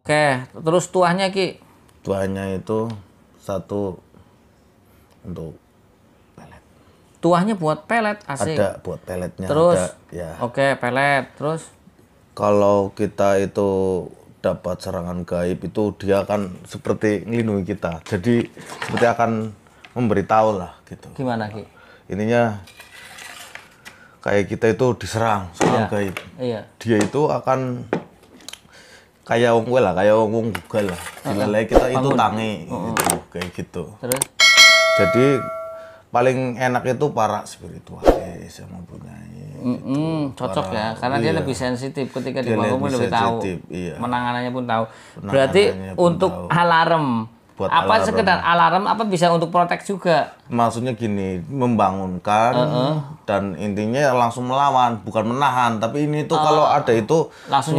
Oke, terus tuahnya Ki? Tuahnya itu satu untuk pelet. Tuahnya buat pelet, asik. Ada buat peletnya. Terus, ada, ya. Oke, pelet. Terus? Kalau kita itu dapat serangan gaib itu dia akan seperti ngelindungi kita. Jadi seperti akan memberitahu lah gitu. Gimana Ki? Ininya kayak kita itu diserang serangan gaib. Iya. Dia itu akan kayak wong lah, kayak wong gugal lah. Dilelai kita itu tangi gitu, kayak gitu. Terus? Jadi paling enak itu para spiritualis yang mempunyai. Cocok ya, karena dia lebih sensitif ketika Dia dibangun pun lebih tahu. iya. Menanganannya pun tahu. Berarti untuk alarm. Buat apa alarm. sekedar alarm apa bisa untuk protek juga? Maksudnya gini, membangunkan dan intinya langsung melawan, bukan menahan. Tapi ini tuh kalau ada itu Langsung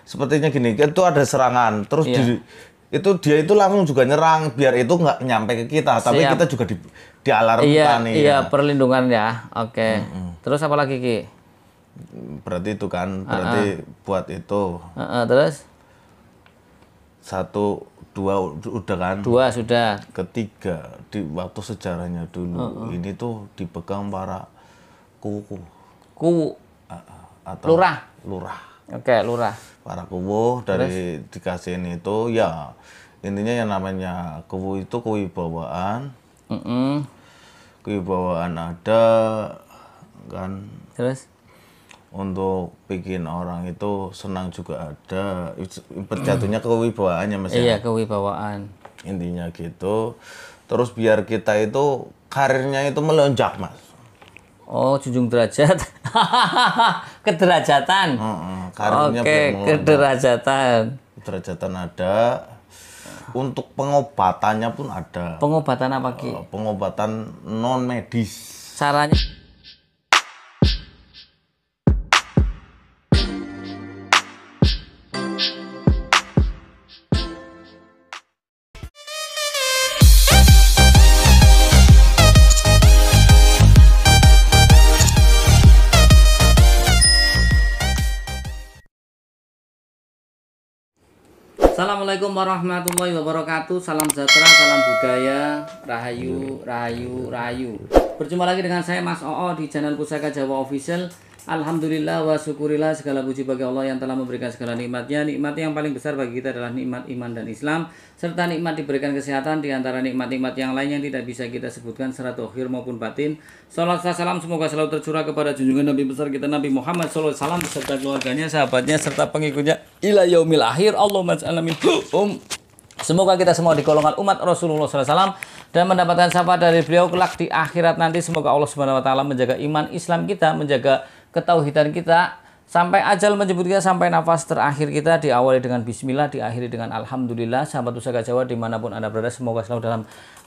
sepertinya gini, itu ada serangan, terus itu dia itu langsung juga nyerang, biar itu nggak nyampe ke kita, tapi kita juga dialarmkan nih. Iya, perlindungan ya. Oke. Terus apa lagi Ki? Berarti itu kan, berarti buat itu. Terus? 1, 2 udah kan? 2 sudah. Ketiga di waktu sejarahnya dulu ini tuh dipegang para kuku atau Lurah. Oke, lurah. Para kuwu dari dikasihin itu ya intinya yang namanya kuwu itu kewibawaan. Kewibawaan ada kan. Terus? Untuk bikin orang itu senang juga ada. Jatuhnya kewibawaannya Mas. Iya, kewibawaan. Intinya gitu. Terus biar kita itu karirnya itu melonjak Mas. Oh, junjung derajat. Kederajatan. Karirnya Oke, kederajatan. Kederajatan ada. Untuk pengobatannya pun ada. Pengobatan apa Ki? Pengobatan non medis. Caranya? Assalamualaikum warahmatullahi wabarakatuh. Salam sejahtera, salam budaya, rahayu, rahayu, rahayu. Berjumpa lagi dengan saya Mas Oo di channel Pusaka Jawa Official. Alhamdulillah wa syukurillah, segala puji bagi Allah yang telah memberikan segala nikmatnya. Nikmat yang paling besar bagi kita adalah nikmat iman dan Islam, serta nikmat diberikan kesehatan. Di antara nikmat-nikmat yang lain yang tidak bisa kita sebutkan secara zahir maupun batin. Salam salam semoga selalu tercurah kepada junjungan Nabi besar kita Nabi Muhammad SAW beserta keluarganya, sahabatnya, serta pengikutnya ila yaumil akhir. Allahumma ja'alna minhum. Semoga kita semua di golongan umat Rasulullah SAW dan mendapatkan syafaat dari beliau kelak di akhirat nanti. Semoga Allah Subhanahu Wa Taala menjaga iman Islam kita, menjaga ketauhidan kita sampai ajal menjemput kita, sampai nafas terakhir kita. Diawali dengan bismillah, diakhiri dengan alhamdulillah. Sahabat Pusaka Jawa dimanapun Anda berada, semoga selalu dalam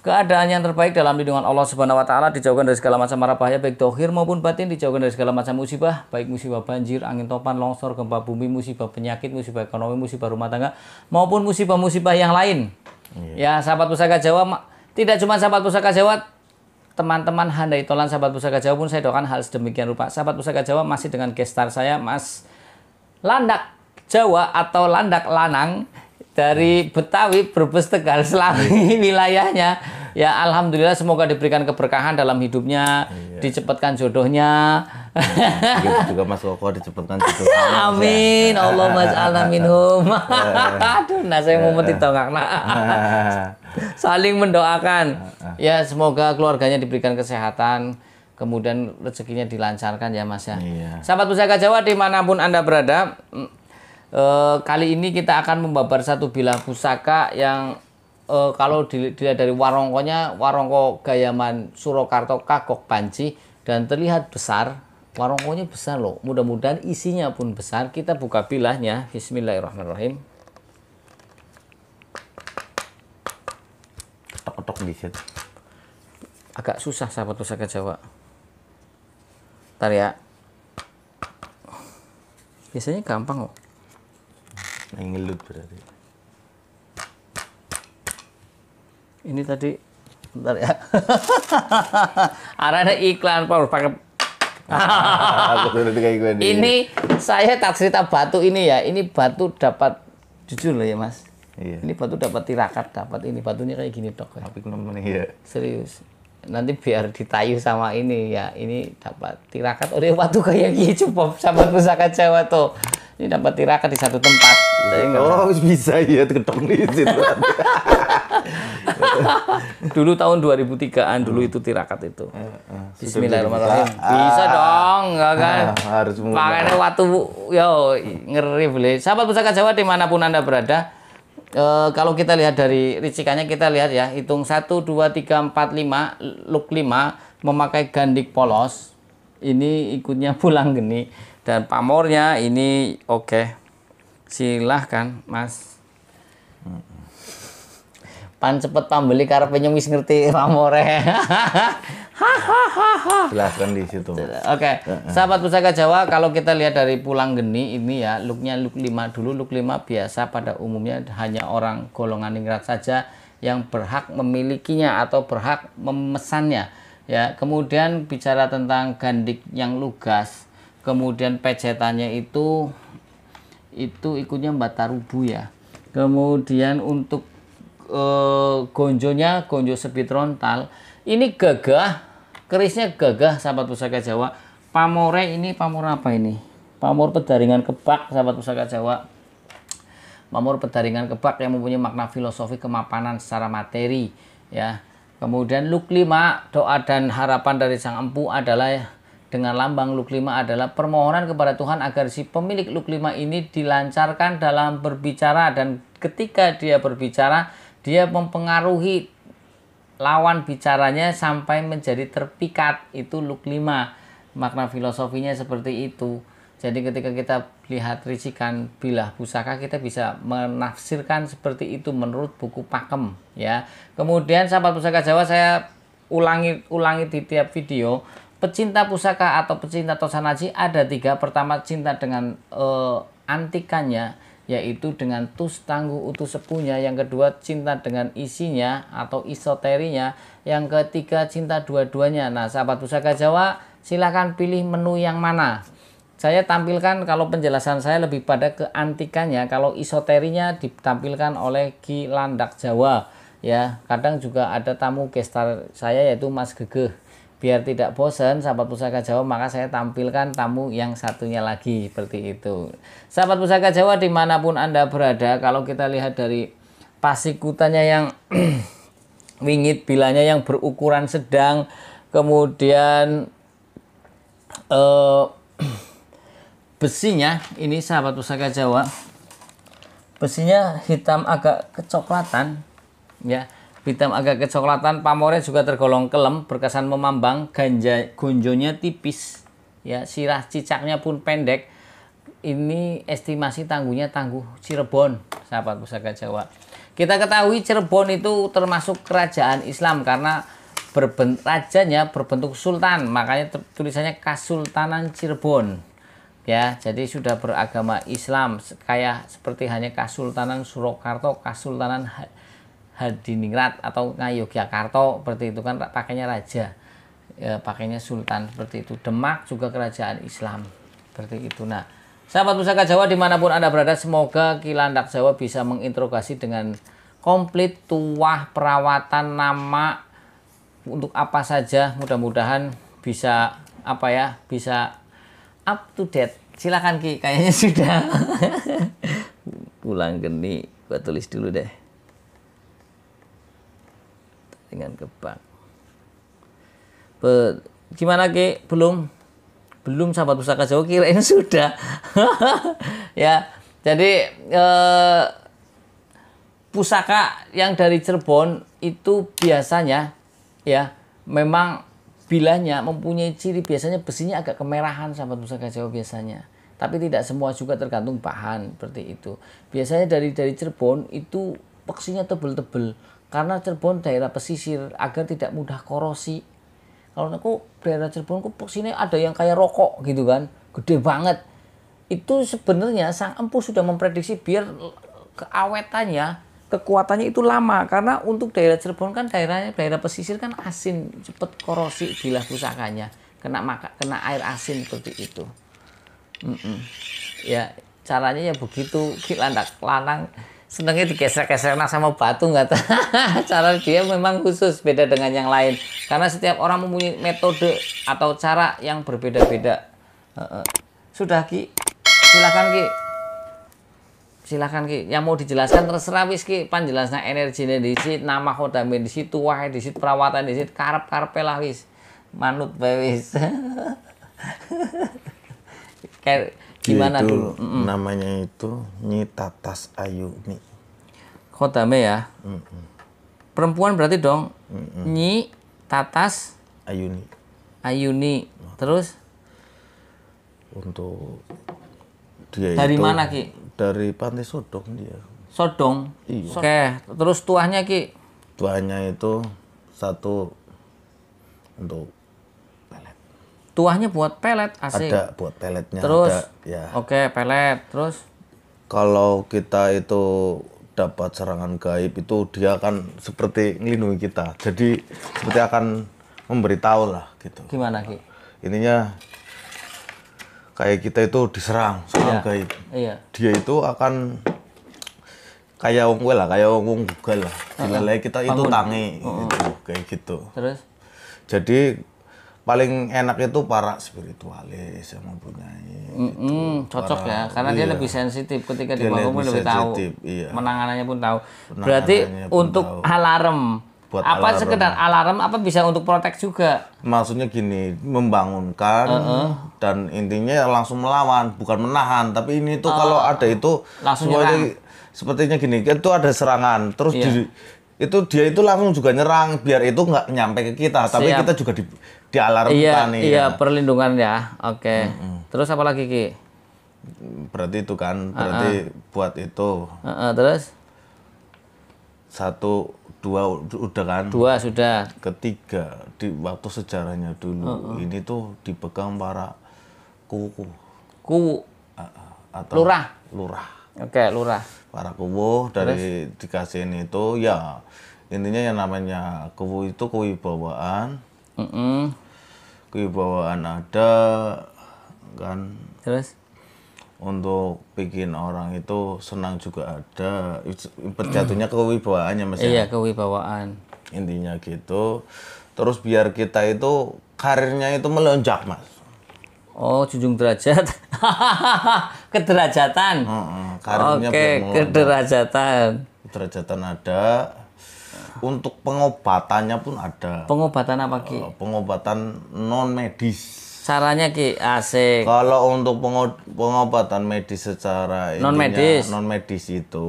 keadaan yang terbaik, dalam lindungan Allah Subhanahu Wa Taala, dijauhkan dari segala macam mara bahaya baik zahir maupun batin, dijauhkan dari segala macam musibah, baik musibah banjir, angin topan, longsor, gempa bumi, musibah penyakit, musibah ekonomi, musibah rumah tangga maupun musibah-musibah yang lain. Ya, sahabat Pusaka Jawa, tidak cuma sahabat Pusaka Jawa, teman-teman handai tolan sahabat Pusaka Jawa pun saya doakan hal sedemikian rupa. Sahabat Pusaka Jawa, masih dengan gestar saya Mas Landak Jawa atau Landak Lanang dari Betawi, Brebes, Tegal, Selami wilayahnya. Ya alhamdulillah, semoga diberikan keberkahan dalam hidupnya, dicepatkan jodohnya. Juga Mas Koko dicepatkan jodohnya. Amin. Allahumma ja'alna minhum. Aduh, nah saya mau mentitongak. Saling mendoakan. Ya, semoga keluarganya diberikan kesehatan, kemudian rezekinya dilancarkan ya Mas ya. Sahabat Pusaka Jawa dimanapun Anda berada, kali ini kita akan membabar satu bilah pusaka yang kalau dilihat dari warongkonya, warongko Gayaman Surakarta Kagok Panci, dan terlihat besar. Warongkonya besar loh. Mudah-mudahan isinya pun besar. Kita buka bilahnya. Bismillahirrahmanirrahim. Ketok-ketok dikit. Agak susah sahabat Pusaka Jawa. Ntar ya. Biasanya gampang kok. Ngelut berarti. Ini tadi, bentar ya. Ada iklan power pakai. Ini saya tak cerita batu ini ya. Ini batu dapat Jujur loh ya Mas. Iya. Ini batu dapat tirakat, dapat ini batunya kayak gini tok. Tapi temen ya. Serius. Nanti biar ditayu sama ini ya. Ini dapat tirakat. Udah batu kayak gini cukup sama pusaka Jawa tuh. Ini dapat tirakat di satu tempat. Oh bisa ya ketok di situ. Dulu tahun 2003-an dulu itu tirakat itu. Bismillahirrahmanirrahim. Bisa dong, enggak kan? Harus Makanya waktu yo ngeri boleh. Sahabat pusaka Jawa dimanapun Anda berada, kalau kita lihat dari ricikannya, kita lihat ya, hitung 1, 2, 3, 4, 5, luk 5 memakai gandik polos. Ini ikutnya pulang geni dan pamornya ini oke. Silahkan Mas. Pan cepet pambeli karep wis ngerti pamore. Jelaskan di situ. Oke, sahabat pusaka Jawa, kalau kita lihat dari pulang geni ini ya, looknya look 5 dulu. Look 5 biasa pada umumnya hanya orang golongan ningrat saja yang berhak memilikinya atau berhak memesannya. Ya, kemudian bicara tentang gandik yang lugas, kemudian pejetannya itu ikutnya Mbatarubu ya. Kemudian untuk gonjonya gonjo sebit rontal, ini gagah, kerisnya gagah sahabat pusaka Jawa. Pamore ini pamor apa ini? Pamor pedaringan kebak sahabat pusaka Jawa. Pamor pedaringan kebak yang mempunyai makna filosofi kemapanan secara materi ya. Kemudian luk 5 doa dan harapan dari sang empu adalah dengan lambang luk 5 adalah permohonan kepada Tuhan agar si pemilik luk 5 ini dilancarkan dalam berbicara, dan ketika dia berbicara dia mempengaruhi lawan bicaranya sampai menjadi terpikat. Itu luk 5. Makna filosofinya seperti itu. Jadi ketika kita lihat ricikan bilah pusaka, kita bisa menafsirkan seperti itu menurut buku pakem ya. Kemudian sahabat pusaka Jawa, saya ulangi di tiap video. Pecinta pusaka atau pecinta tosanaji ada 3. Pertama, cinta dengan antikannya, yaitu dengan tus tangguh utuh sepuhnya. Yang kedua, cinta dengan isinya atau isoterinya. Yang ketiga, cinta dua-duanya. Nah sahabat pusaka Jawa, silahkan pilih menu yang mana. Saya tampilkan, kalau penjelasan saya lebih pada ke antikannya, kalau isoterinya ditampilkan oleh Ki Landak Jawa ya. Kadang juga ada tamu gestar saya yaitu Mas Gegeh. Biar tidak bosan sahabat pusaka Jawa, maka saya tampilkan tamu yang satunya lagi seperti itu. Sahabat pusaka Jawa dimanapun Anda berada, kalau kita lihat dari pasikutannya yang wingit, bilanya yang berukuran sedang, kemudian besinya ini sahabat pusaka Jawa, besinya hitam agak kecoklatan ya, hitam agak kecoklatan. Pamornya juga tergolong kelem, berkesan memambang. Gonjonya tipis ya, sirah cicaknya pun pendek. Ini estimasi tangguhnya tangguh Cirebon sahabat pusaka Jawa. Kita ketahui Cirebon itu termasuk kerajaan Islam karena rajanya berbentuk sultan, makanya tulisannya Kasultanan Cirebon ya. Jadi sudah beragama Islam, kayak seperti hanya Kasultanan Surakarta, Kasultanan Hadiningrat atau Ngayogyakarta seperti itu kan, pakainya raja ya, pakainya sultan seperti itu. Demak juga kerajaan Islam seperti itu. Nah sahabat pusaka Jawa dimanapun Anda berada, semoga Ki Landak Jawa bisa menginterogasi dengan komplit tuah perawatan nama untuk apa saja. Mudah-mudahan bisa apa ya, bisa up to date. Silakan Ki, kayaknya sudah. Pulang geni, gua tulis dulu deh. Dengan kebak. Gimana Ki? Belum sahabat pusaka Jawa, kirain sudah. Ya, jadi pusaka yang dari Cirebon itu biasanya ya memang bilanya mempunyai ciri, biasanya besinya agak kemerahan sahabat pusaka Jawa biasanya. Tapi tidak semua, juga tergantung bahan seperti itu. Biasanya dari Cirebon itu peksinya tebel-tebel karena Cirebon daerah pesisir agar tidak mudah korosi. Kalau aku daerah Cirebon kok peksinya ada yang kayak rokok gitu kan, gede banget. Itu sebenarnya sang empu sudah memprediksi biar keawetannya, kekuatannya itu lama, karena untuk daerah Cirebon kan daerah pesisir kan asin, cepet korosi bilah pusakanya, kena air asin seperti itu. Ya caranya ya begitu. Ki lanang senengnya digesek-gesek sama batu nggak tahu. Cara dia memang khusus, beda dengan yang lain. Karena setiap orang mempunyai metode atau cara yang berbeda-beda. Sudah Ki, silakan Ki. Silakan Ki, yang mau dijelaskan terserah wis Ki, panjelasnya energinya di situ, nama kodame di situ, wae di situ, perawatan di situ, karep-karepe lah wis. Manut bae wis. Kayak gimana itu, dulu? namanya itu Nyi Tatas Ayuni. Kodame ya. Perempuan berarti dong. Nyi Tatas Ayuni. Ayuni. Terus Untuk dia dari itu mana Ki? dari Pantai Sodong dia. Sodong. Iya. Oke, terus tuahnya Ki? Tuanya itu satu untuk pelet. Tuahnya buat pelet, asik. Ada buat peletnya. Terus, ada, ya. Oke, pelet. Terus Kalau kita itu dapat serangan gaib itu dia akan seperti ngelindungi kita. Jadi seperti akan memberitahu lah gitu. gimana Ki? Intinya kayak kita itu diserang serangan gaib. Iya. Dia itu akan kayak wong kowe lah, kayak wong bugal lah. Dilalai kita itu tangi gitu, kayak gitu. Terus Jadi paling enak itu para spiritualis yang mempunyai cocok ya, karena dia lebih sensitif ketika Dia dibangun lebih lebih tahu. sensitif, iya. Penanganannya pun tahu. Berarti Penanganannya pun untuk tahu. alarm. Buat apa alarm. sekedar alarm apa bisa untuk protek juga? Maksudnya gini, membangunkan dan intinya langsung melawan, bukan menahan. Tapi ini tuh kalau ada itu Langsung sepertinya gini, itu ada serangan, terus Iya. itu dia itu langsung juga nyerang, biar itu nggak nyampe ke kita, tapi Siap. kita juga dialarmkan nih. Iya, Ya. perlindungan ya. Oke. Terus apa lagi Ki? Berarti itu kan, berarti buat itu Terus 1, 2 udah kan. 2 sudah. Ketiga di waktu sejarahnya dulu ini tuh dipegang para kuku Kuwu. atau Lurah. lurah. Oke, lurah. Para kuwu dari dikasihin itu ya intinya yang namanya kuwu itu kewibawaan. Kewibawaan ada kan, Terus untuk bikin orang itu senang juga ada. Jatuhnya kewibawaannya Mas ya. iya, kewibawaan. Intinya gitu. Terus biar kita itu karirnya itu melonjak Mas. Oh, junjung derajat. Kederajatan. Karirnya Oke, biar melonjak. kederajatan. Derajatan ada. Untuk pengobatannya pun ada. Pengobatan apa Ki? Pengobatan non medis. Caranya Ki, asik. Kalau untuk pengobatan medis secara Non-medis. non medis itu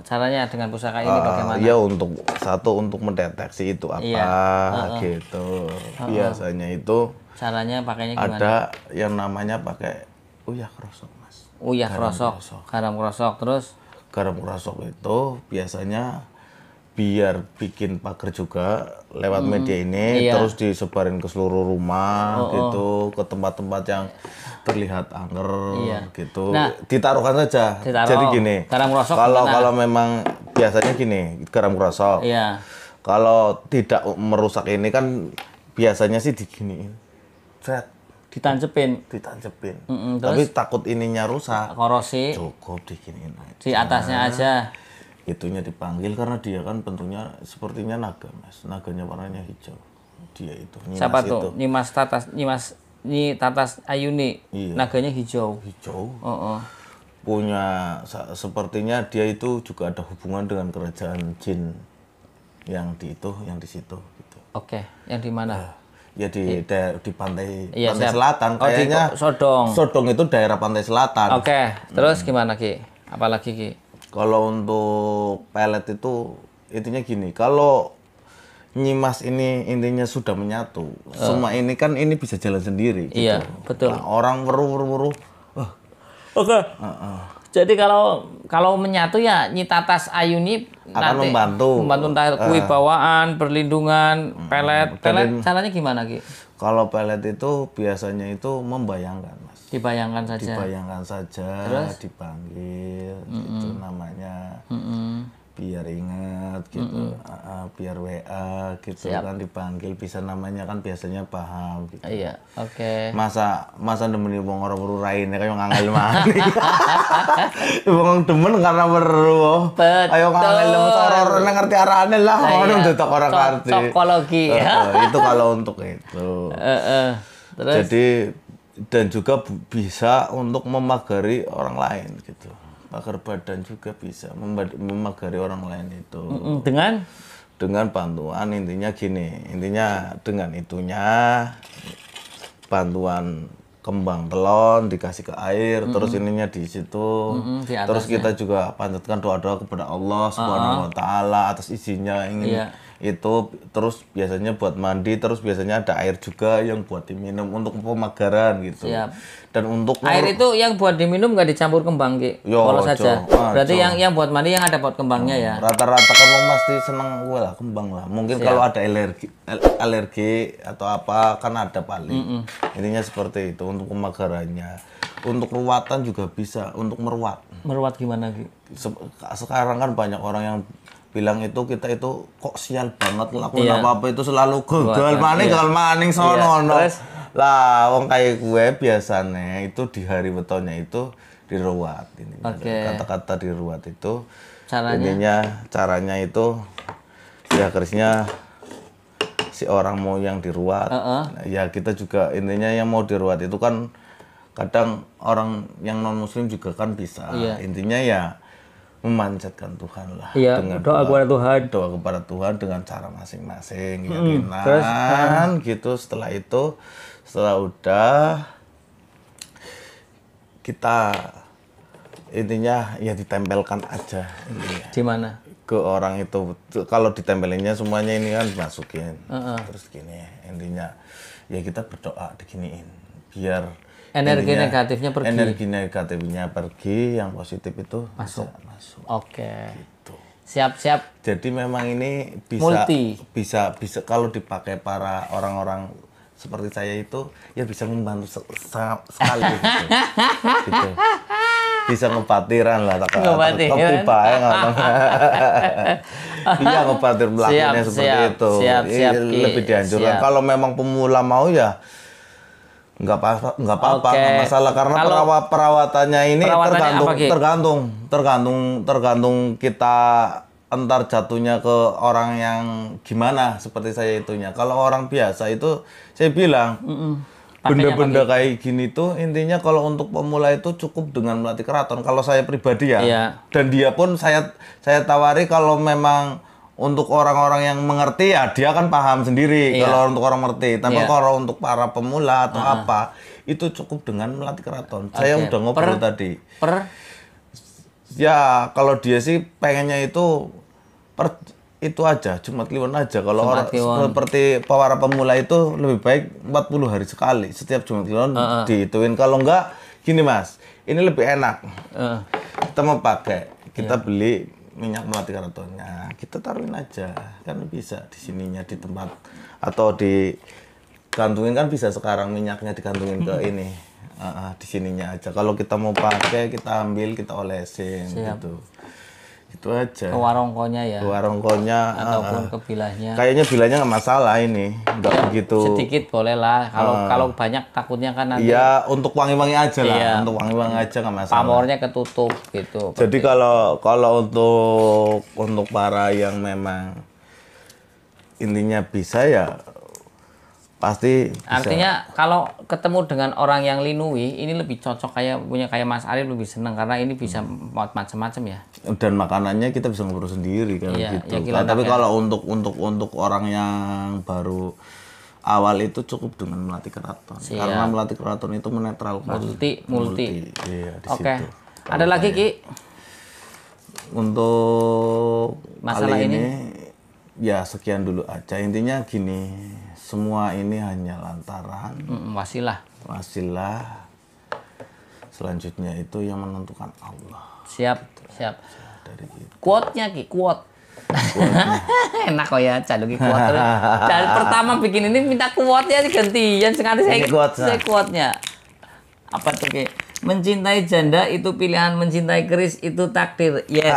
Caranya dengan pusaka ini bagaimana? ya untuk untuk mendeteksi itu apa Iya. gitu. Biasanya itu Caranya pakainya gimana? ada yang namanya pakai uyah krosok Mas. Uyah krosok, garam krosok, terus Garam krosok itu biasanya biar bikin pagar juga lewat media ini, Iya. terus disebarin ke seluruh rumah gitu, ke tempat-tempat yang terlihat angker gitu. Nah, ditaruhkan saja. ditaruh. Jadi gini, Garam krosok kalau gimana? kalau memang biasanya gini, garam krosok. iya. Kalau tidak merusak ini kan biasanya sih diginiin. Set, Ditancepin ditancepin. terus? Tapi takut ininya rusak. korosi Cukup diginiin aja. di atasnya aja. Itunya dipanggil karena dia kan bentuknya sepertinya naga Mas, naganya warnanya hijau. Dia itu Nyimas Siapa itu. tuh? Nyi Tatas Ayuni. Iya. Naganya hijau. Hijau. Oh. Punya sepertinya dia itu juga ada hubungan dengan kerajaan jin yang di situ gitu. Oke, yang di mana? Ya di pantai Iya, pantai siap. selatan Oh, di kayaknya. Sodong. Sodong itu daerah pantai selatan. Oke, terus gimana Ki? Apalagi Ki? Kalau untuk pelet itu intinya gini, kalau Nyimas ini intinya sudah menyatu, semua ini kan ini bisa jalan sendiri. Gitu. Iya, betul. Nah, orang weruh. Oke. Jadi kalau menyatu ya Nyi Tatas Ayuni Akan nanti membantu. entah kewibawaan, perlindungan, pelet. Pelet caranya gimana Ki? Kalau pelet itu biasanya itu membayangkan, Mas. Dibayangkan saja. Dibayangkan saja, Terus? dipanggil, itu namanya. biar ingat gitu, biar WA gitu kan dipanggil bisa namanya kan biasanya paham gitu. Iya, oke. Masa demeni wong ora weruh raine kaya ngangel mani. Wong demen karena weruh. Ayo ngangel soror nang ngerti arane lah ngono tetok ora ngerti. Psikologi. Itu kalau untuk itu. Terus jadi dan juga bisa untuk memagari orang lain gitu. Pagar badan juga bisa memagari orang lain itu. Dengan bantuan intinya gini, intinya dengan itunya bantuan kembang telon dikasih ke air, terus ininya di situ, terus kita juga panjatkan doa-doa kepada Allah Subhanahu Wa Taala atas izinnya ingin itu, terus biasanya buat mandi, terus biasanya ada air juga yang buat diminum untuk pemagaran gitu. Dan untuk air itu yang buat diminum nggak dicampur kembang Ki? Kalau saja. Berarti yang buat mandi yang ada pot kembangnya ya. Rata-rata kan pasti seneng gue lah kembang lah. Mungkin kalau ada alergi atau apa kan ada paling. Intinya seperti itu untuk pemagarannya. Untuk ruwatan juga bisa, untuk meruat. Meruat gimana Ki? Sekarang kan banyak orang yang bilang itu kita itu kok sial banget ngelakuin apa-apa itu selalu gagal maning sono. Lah wong kayak gue biasanya itu di hari wetonnya itu diruat ini. Kata-kata diruat itu caranya itu ya kerisnya si orang mau yang diruat. Ya kita juga intinya yang mau diruat itu kan kadang orang yang non muslim juga kan bisa. Intinya ya memanjatkan Tuhan lah dengan doa kepada Tuhan dengan cara masing-masing keyakinan gitu. Setelah udah kita intinya ya ditempelkan aja di mana ke orang itu. Kalau ditempelinnya semuanya ini kan dimasukin terus gini intinya ya kita berdoa diginiin biar energi negatifnya pergi, yang positif itu masuk. Oke. Gitu. Siap. Jadi memang ini bisa kalau dipakai para orang-orang seperti saya itu ya bisa membantu sekali gitu. Gitu. Bisa ngebatiran lah Iya ngebatir melakukannya seperti itu. Lebih dianjurkan kalau memang pemula mau ya nggak apa-apa, nggak masalah karena perawatannya ini tergantung kita entar jatuhnya ke orang yang gimana seperti saya itunya. Kalau orang biasa itu saya bilang benda-benda kayak gini tuh intinya kalau untuk pemula itu cukup dengan melatih keraton. Kalau saya pribadi dan dia pun saya tawari kalau memang untuk orang-orang yang mengerti ya dia kan paham sendiri kalau untuk orang mengerti. Tapi kalau untuk para pemula atau apa itu cukup dengan melatih keraton. Saya udah ngobrol tadi. Ya kalau dia sih pengennya itu itu aja Jumat Kliwon aja. Kalau orang seperti para pemula itu lebih baik 40 hari sekali setiap Jumat Kliwon dihituin. Kalau enggak gini Mas, ini lebih enak. Kita mau pakai, kita beli minyak melatih keratonnya, kita taruhin aja kan bisa di sininya di tempat atau digantungin kan bisa sekarang minyaknya digantungin ke ini di sininya aja. Kalau kita mau pakai kita ambil kita olesin gitu. Itu aja. Ke warongkonya ya. Ke warongkonya ataupun ke bilahnya. Kayaknya bilahnya nggak masalah ini, nggak begitu. Sedikit boleh lah. Kalau banyak takutnya kan nanti. Iya, untuk wangi-wangi aja lah. Untuk wangi-wangi aja nggak masalah. Pamornya ketutup gitu. Jadi kalau untuk para yang memang intinya bisa ya pasti bisa. Artinya kalau ketemu dengan orang yang linui ini lebih cocok kayak Mas Arif lebih seneng karena ini bisa macam-macam ya. Dan makanannya kita bisa ngobrol sendiri kan gitu. Ya, tapi kalau untuk orang yang baru awal itu cukup dengan melatih keraton. Karena melatih keraton itu menetralkan multi. Iya, di Oke. situ. Ada lagi Ki? Untuk masalah kali ini ya sekian dulu aja. Intinya gini, semua ini hanya lantaran wasilah. Selanjutnya itu yang menentukan Allah. Siap. Dari itu. Quote-nya Ki, quote. Enak kok ya, caduki quote terus. Dari pertama bikin ini minta quote-nya gantian sekali saya quote-nya. Apa tuh Ki? Mencintai janda itu pilihan, mencintai keris itu takdir. Yes.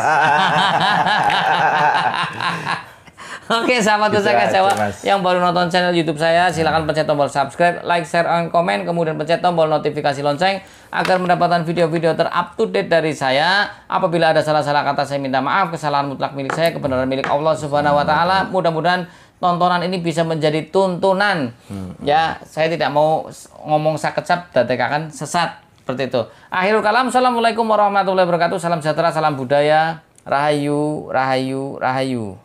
Oke, sahabat Gitu Pusaka aja, Jawa Mas. yang baru nonton channel YouTube saya, silakan pencet tombol subscribe, like, share, dan komen, kemudian pencet tombol notifikasi lonceng agar mendapatkan video-video terupdate dari saya. Apabila ada salah-salah kata, saya minta maaf. Kesalahan mutlak milik saya, kebenaran milik Allah Subhanahu wa taala. Mudah-mudahan tontonan ini bisa menjadi tuntunan. Ya, saya tidak mau ngomong sakecap dadekaken sesat seperti itu. Akhirul kalam, assalamualaikum warahmatullahi wabarakatuh. Salam sejahtera, salam budaya, rahayu, rahayu, rahayu.